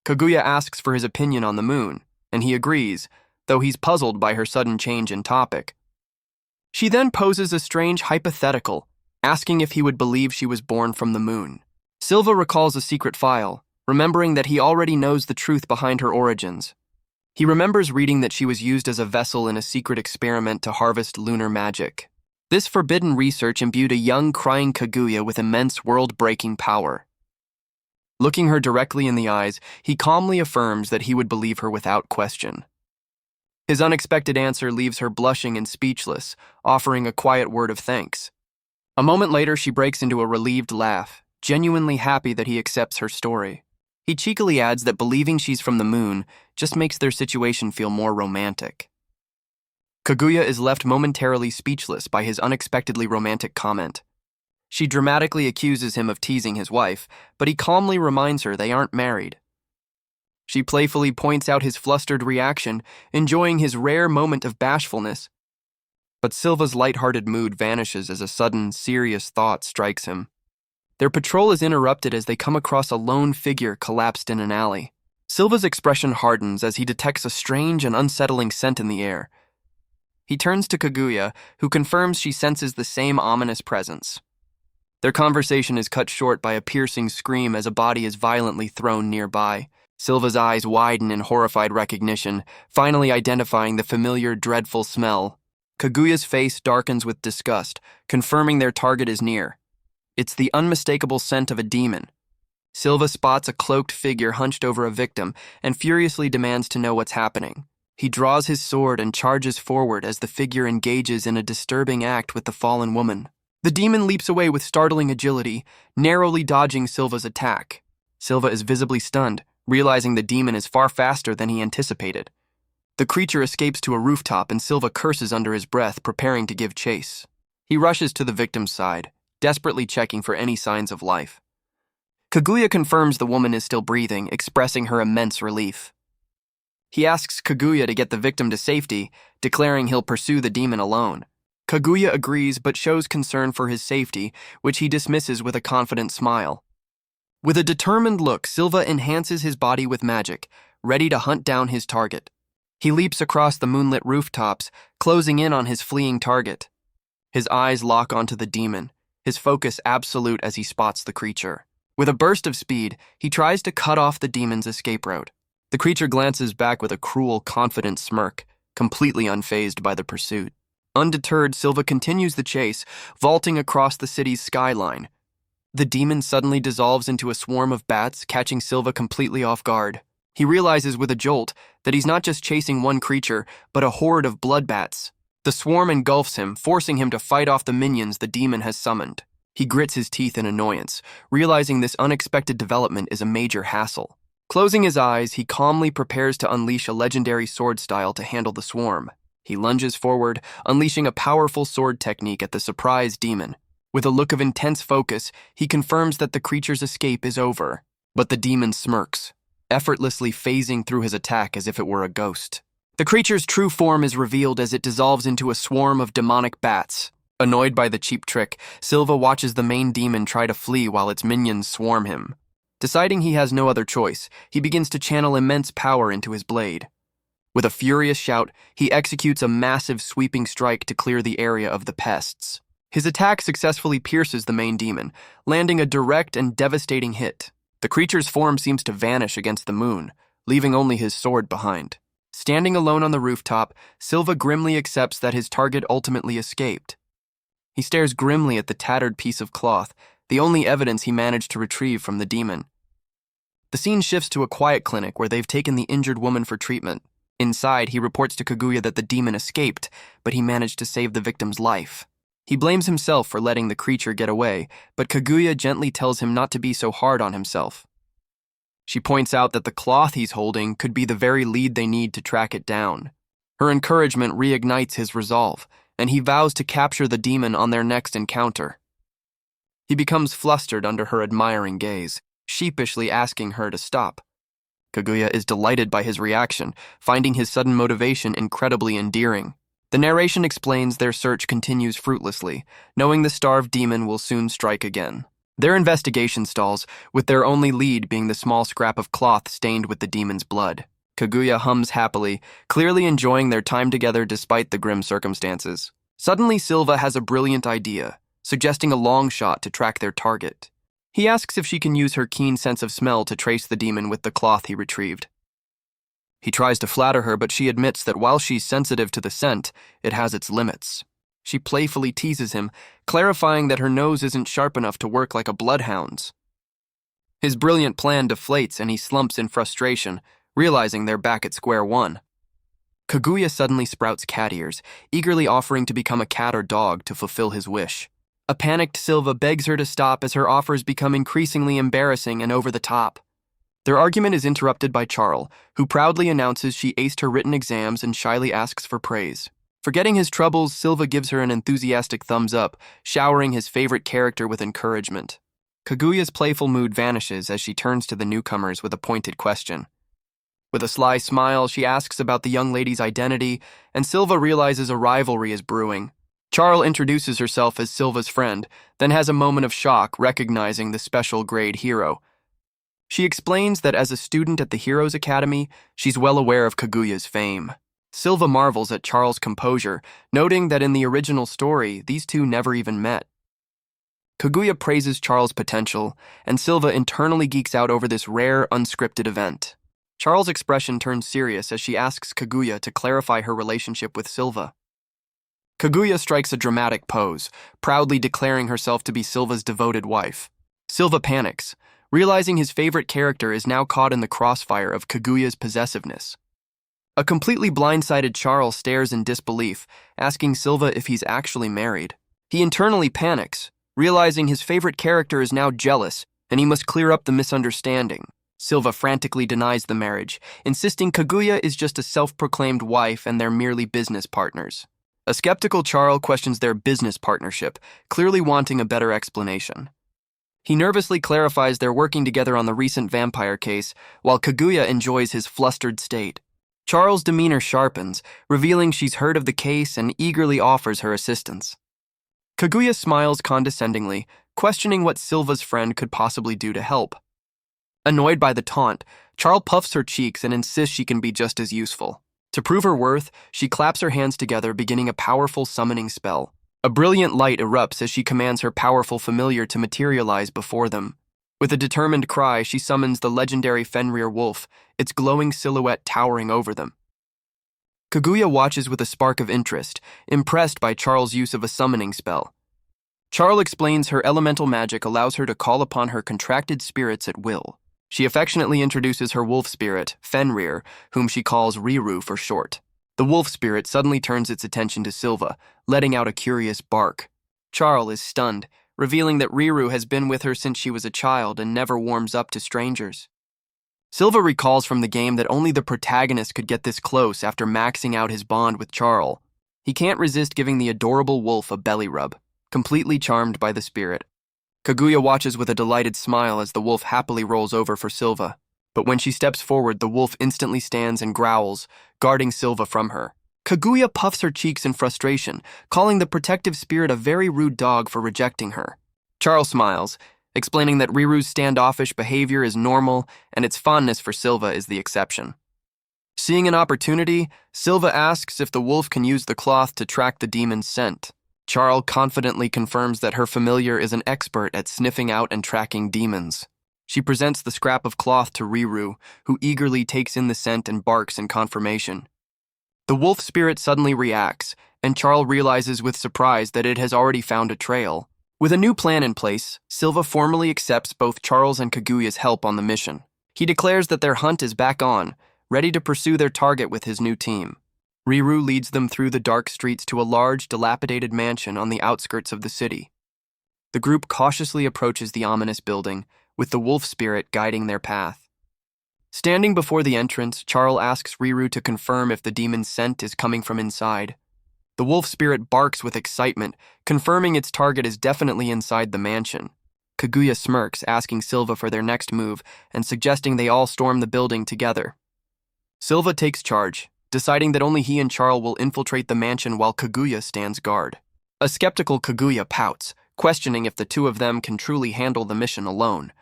Kaguya asks for his opinion on the moon, and he agrees, though he's puzzled by her sudden change in topic. She then poses a strange hypothetical, asking if he would believe she was born from the moon. Silva recalls a secret file, remembering that he already knows the truth behind her origins. He remembers reading that she was used as a vessel in a secret experiment to harvest lunar magic. This forbidden research imbued a young, crying Kaguya with immense world-breaking power. Looking her directly in the eyes, he calmly affirms that he would believe her without question. His unexpected answer leaves her blushing and speechless, offering a quiet word of thanks. A moment later, she breaks into a relieved laugh, genuinely happy that he accepts her story. He cheekily adds that believing she's from the moon just makes their situation feel more romantic. Kaguya is left momentarily speechless by his unexpectedly romantic comment. She dramatically accuses him of teasing his wife, but he calmly reminds her they aren't married. She playfully points out his flustered reaction, enjoying his rare moment of bashfulness. But Silva's lighthearted mood vanishes as a sudden, serious thought strikes him. Their patrol is interrupted as they come across a lone figure collapsed in an alley. Silva's expression hardens as he detects a strange and unsettling scent in the air. He turns to Kaguya, who confirms she senses the same ominous presence. Their conversation is cut short by a piercing scream as a body is violently thrown nearby. Silva's eyes widen in horrified recognition, finally identifying the familiar, dreadful smell. Kaguya's face darkens with disgust, confirming their target is near. It's the unmistakable scent of a demon. Silva spots a cloaked figure hunched over a victim and furiously demands to know what's happening. He draws his sword and charges forward as the figure engages in a disturbing act with the fallen woman. The demon leaps away with startling agility, narrowly dodging Silva's attack. Silva is visibly stunned, realizing the demon is far faster than he anticipated. The creature escapes to a rooftop and Silva curses under his breath, preparing to give chase. He rushes to the victim's side, desperately checking for any signs of life. Kaguya confirms the woman is still breathing, expressing her immense relief. He asks Kaguya to get the victim to safety, declaring he'll pursue the demon alone. Kaguya agrees but shows concern for his safety, which he dismisses with a confident smile. With a determined look, Silva enhances his body with magic, ready to hunt down his target. He leaps across the moonlit rooftops, closing in on his fleeing target. His eyes lock onto the demon, his focus absolute as he spots the creature. With a burst of speed, he tries to cut off the demon's escape route. The creature glances back with a cruel, confident smirk, completely unfazed by the pursuit. Undeterred, Silva continues the chase, vaulting across the city's skyline. The demon suddenly dissolves into a swarm of bats, catching Silva completely off guard. He realizes with a jolt that he's not just chasing one creature, but a horde of blood bats. The swarm engulfs him, forcing him to fight off the minions the demon has summoned. He grits his teeth in annoyance, realizing this unexpected development is a major hassle. Closing his eyes, he calmly prepares to unleash a legendary sword style to handle the swarm. He lunges forward, unleashing a powerful sword technique at the surprised demon. With a look of intense focus, he confirms that the creature's escape is over. But the demon smirks, effortlessly phasing through his attack as if it were a ghost. The creature's true form is revealed as it dissolves into a swarm of demonic bats. Annoyed by the cheap trick, Silva watches the main demon try to flee while its minions swarm him. Deciding he has no other choice, he begins to channel immense power into his blade. With a furious shout, he executes a massive sweeping strike to clear the area of the pests. His attack successfully pierces the main demon, landing a direct and devastating hit. The creature's form seems to vanish against the moon, leaving only his sword behind. Standing alone on the rooftop, Silva grimly accepts that his target ultimately escaped. He stares grimly at the tattered piece of cloth, the only evidence he managed to retrieve from the demon. The scene shifts to a quiet clinic where they've taken the injured woman for treatment. Inside, he reports to Kaguya that the demon escaped, but he managed to save the victim's life. He blames himself for letting the creature get away, but Kaguya gently tells him not to be so hard on himself. She points out that the cloth he's holding could be the very lead they need to track it down. Her encouragement reignites his resolve, and he vows to capture the demon on their next encounter. He becomes flustered under her admiring gaze, sheepishly asking her to stop. Kaguya is delighted by his reaction, finding his sudden motivation incredibly endearing. The narration explains their search continues fruitlessly, knowing the starved demon will soon strike again. Their investigation stalls, with their only lead being the small scrap of cloth stained with the demon's blood. Kaguya hums happily, clearly enjoying their time together despite the grim circumstances. Suddenly, Silva has a brilliant idea, suggesting a long shot to track their target. He asks if she can use her keen sense of smell to trace the demon with the cloth he retrieved. He tries to flatter her, but she admits that while she's sensitive to the scent, it has its limits. She playfully teases him, clarifying that her nose isn't sharp enough to work like a bloodhound's. His brilliant plan deflates and he slumps in frustration, realizing they're back at square one. Kaguya suddenly sprouts cat ears, eagerly offering to become a cat or dog to fulfill his wish. A panicked Silva begs her to stop as her offers become increasingly embarrassing and over the top. Their argument is interrupted by Charl, who proudly announces she aced her written exams and shyly asks for praise. Forgetting his troubles, Silva gives her an enthusiastic thumbs up, showering his favorite character with encouragement. Kaguya's playful mood vanishes as she turns to the newcomers with a pointed question. With a sly smile, she asks about the young lady's identity, and Silva realizes a rivalry is brewing. Charl introduces herself as Silva's friend, then has a moment of shock recognizing the special grade hero. She explains that as a student at the Heroes Academy, she's well aware of Kaguya's fame. Silva marvels at Charl's composure, noting that in the original story, these two never even met. Kaguya praises Charl's potential, and Silva internally geeks out over this rare, unscripted event. Charl's expression turns serious as she asks Kaguya to clarify her relationship with Silva. Kaguya strikes a dramatic pose, proudly declaring herself to be Silva's devoted wife. Silva panics, realizing his favorite character is now caught in the crossfire of Kaguya's possessiveness. A completely blindsided Charl stares in disbelief, asking Silva if he's actually married. He internally panics, realizing his favorite character is now jealous, and he must clear up the misunderstanding. Silva frantically denies the marriage, insisting Kaguya is just a self-proclaimed wife and they're merely business partners. A skeptical Charl questions their business partnership, clearly wanting a better explanation. He nervously clarifies they're working together on the recent vampire case, while Kaguya enjoys his flustered state. Charl's demeanor sharpens, revealing she's heard of the case and eagerly offers her assistance. Kaguya smiles condescendingly, questioning what Silva's friend could possibly do to help. Annoyed by the taunt, Charl puffs her cheeks and insists she can be just as useful. To prove her worth, she claps her hands together, beginning a powerful summoning spell. A brilliant light erupts as she commands her powerful familiar to materialize before them. With a determined cry, she summons the legendary Fenrir wolf, its glowing silhouette towering over them. Kaguya watches with a spark of interest, impressed by Charl's use of a summoning spell. Charl explains her elemental magic allows her to call upon her contracted spirits at will. She affectionately introduces her wolf spirit, Fenrir, whom she calls Riru for short. The wolf spirit suddenly turns its attention to Silva, letting out a curious bark. Charl is stunned, revealing that Riru has been with her since she was a child and never warms up to strangers. Silva recalls from the game that only the protagonist could get this close after maxing out his bond with Charl. He can't resist giving the adorable wolf a belly rub, completely charmed by the spirit. Kaguya watches with a delighted smile as the wolf happily rolls over for Silva. But when she steps forward, the wolf instantly stands and growls, guarding Silva from her. Kaguya puffs her cheeks in frustration, calling the protective spirit a very rude dog for rejecting her. Charl smiles, explaining that Riru's standoffish behavior is normal and its fondness for Silva is the exception. Seeing an opportunity, Silva asks if the wolf can use the cloth to track the demon's scent. Charl confidently confirms that her familiar is an expert at sniffing out and tracking demons. She presents the scrap of cloth to Riru, who eagerly takes in the scent and barks in confirmation. The wolf spirit suddenly reacts, and Charl realizes with surprise that it has already found a trail. With a new plan in place, Silva formally accepts both Charl's and Kaguya's help on the mission. He declares that their hunt is back on, ready to pursue their target with his new team. Riru leads them through the dark streets to a large, dilapidated mansion on the outskirts of the city. The group cautiously approaches the ominous building, with the wolf spirit guiding their path. Standing before the entrance, Charl asks Riru to confirm if the demon's scent is coming from inside. The wolf spirit barks with excitement, confirming its target is definitely inside the mansion. Kaguya smirks, asking Silva for their next move and suggesting they all storm the building together. Silva takes charge, deciding that only he and Charl will infiltrate the mansion while Kaguya stands guard. A skeptical Kaguya pouts, questioning if the two of them can truly handle the mission alone.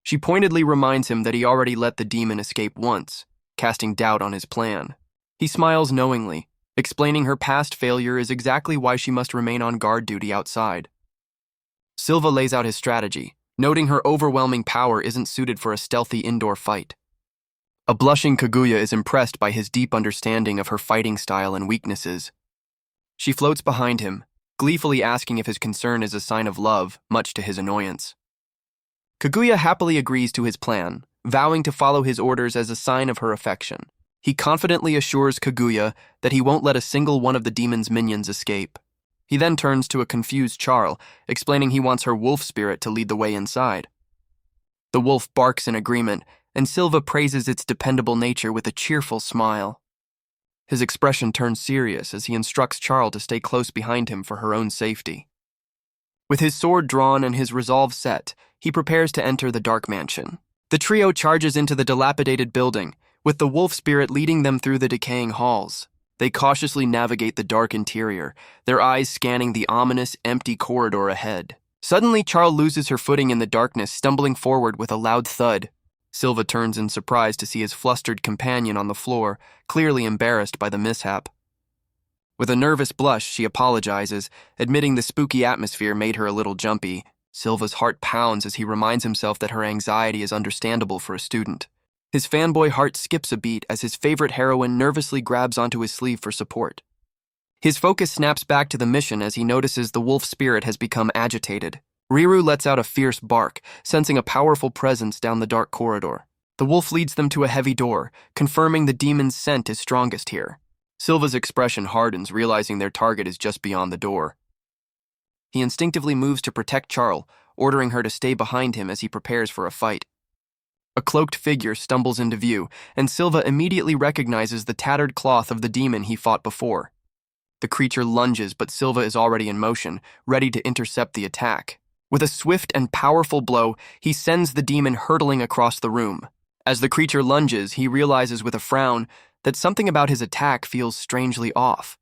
She pointedly reminds him that he already let the demon escape once, casting doubt on his plan. He smiles knowingly, explaining her past failure is exactly why she must remain on guard duty outside. Silva lays out his strategy, noting her overwhelming power isn't suited for a stealthy indoor fight. A blushing Kaguya is impressed by his deep understanding of her fighting style and weaknesses. She floats behind him, gleefully asking if his concern is a sign of love, much to his annoyance. Kaguya happily agrees to his plan, vowing to follow his orders as a sign of her affection. He confidently assures Kaguya that he won't let a single one of the demon's minions escape. He then turns to a confused Charl, explaining he wants her wolf spirit to lead the way inside. The wolf barks in agreement, and Silva praises its dependable nature with a cheerful smile. His expression turns serious as he instructs Charl to stay close behind him for her own safety. With his sword drawn and his resolve set, he prepares to enter the dark mansion. The trio charges into the dilapidated building, with the wolf spirit leading them through the decaying halls. They cautiously navigate the dark interior, their eyes scanning the ominous, empty corridor ahead. Suddenly, Charl loses her footing in the darkness, stumbling forward with a loud thud. Silva turns in surprise to see his flustered companion on the floor, clearly embarrassed by the mishap. With a nervous blush, she apologizes, admitting the spooky atmosphere made her a little jumpy. Silva's heart pounds as he reminds himself that her anxiety is understandable for a student. His fanboy heart skips a beat as his favorite heroine nervously grabs onto his sleeve for support. His focus snaps back to the mission as he notices the wolf spirit has become agitated. Riru lets out a fierce bark, sensing a powerful presence down the dark corridor. The wolf leads them to a heavy door, confirming the demon's scent is strongest here. Silva's expression hardens, realizing their target is just beyond the door. He instinctively moves to protect Charl, ordering her to stay behind him as he prepares for a fight. A cloaked figure stumbles into view, and Silva immediately recognizes the tattered cloth of the demon he fought before. The creature lunges, but Silva is already in motion, ready to intercept the attack. With a swift and powerful blow, he sends the demon hurtling across the room. As the creature lunges, he realizes with a frown that something about his attack feels strangely off.